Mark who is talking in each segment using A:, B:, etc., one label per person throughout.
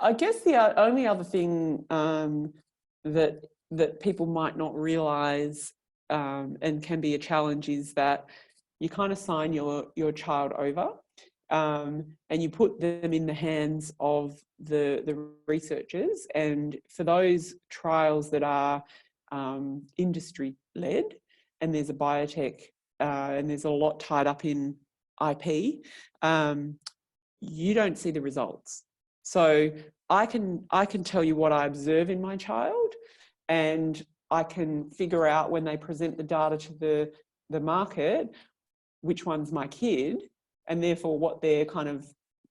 A: I guess the only other thing that people might not realise and can be a challenge is that you kind of sign your child over and you put them in the hands of the researchers. And for those trials that are industry-led, and there's a biotech and there's a lot tied up in IP, you don't see the results. So I can tell you what I observe in my child, and I can figure out when they present the data to the market which one's my kid, and therefore what their kind of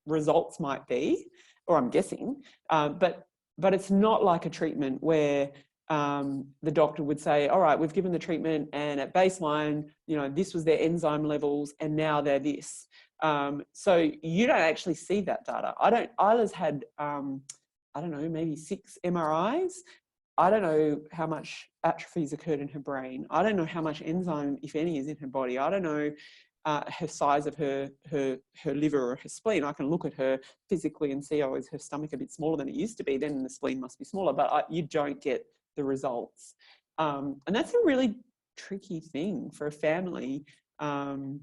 A: results might be, or I'm guessing. But it's not like a treatment where the doctor would say, all right, we've given the treatment and at baseline, this was their enzyme levels and now they're this. So you don't actually see that data. Isla's had, I don't know, maybe 6 MRIs. I don't know how much atrophy's occurred in her brain. I don't know how much enzyme, if any, is in her body. I don't know her size of her liver or her spleen. I can look at her physically and see, oh, is her stomach a bit smaller than it used to be? Then the spleen must be smaller, but you don't get the results. And that's a really tricky thing for a family to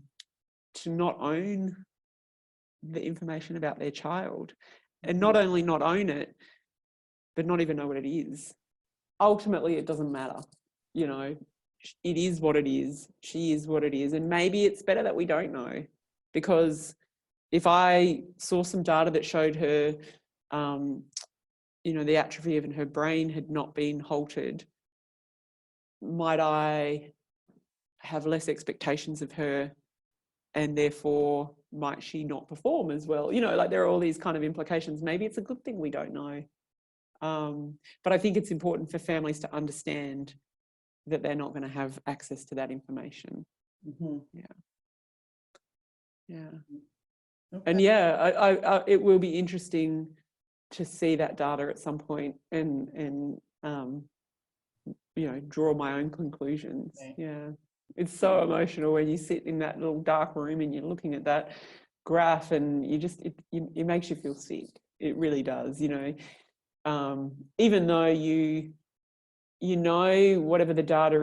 A: not own the information about their child, and not only not own it, but not even know what it is. Ultimately, it doesn't matter. It is what it is. She is what it is. And maybe it's better that we don't know, because if I saw some data that showed her, the atrophy of her brain had not been halted, might I have less expectations of her, and therefore might she not perform as well? Like there are all these kind of implications. Maybe it's a good thing we don't know. But I think it's important for families to understand that they're not going to have access to that information.
B: Mm-hmm.
A: Yeah.
B: Okay.
A: And yeah, it will be interesting to see that data at some point and draw my own conclusions.
B: Okay.
A: Yeah. It's so emotional when you sit in that little dark room and you're looking at that graph, and it makes you feel sick. It really does, even though whatever the data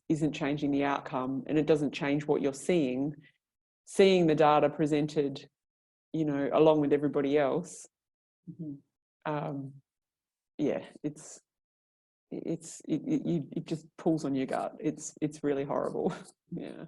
A: isn't changing the outcome, and it doesn't change what you're seeing the data presented, along with everybody else.
B: Mm-hmm.
A: Yeah, it just pulls on your gut. It's really horrible. Yeah.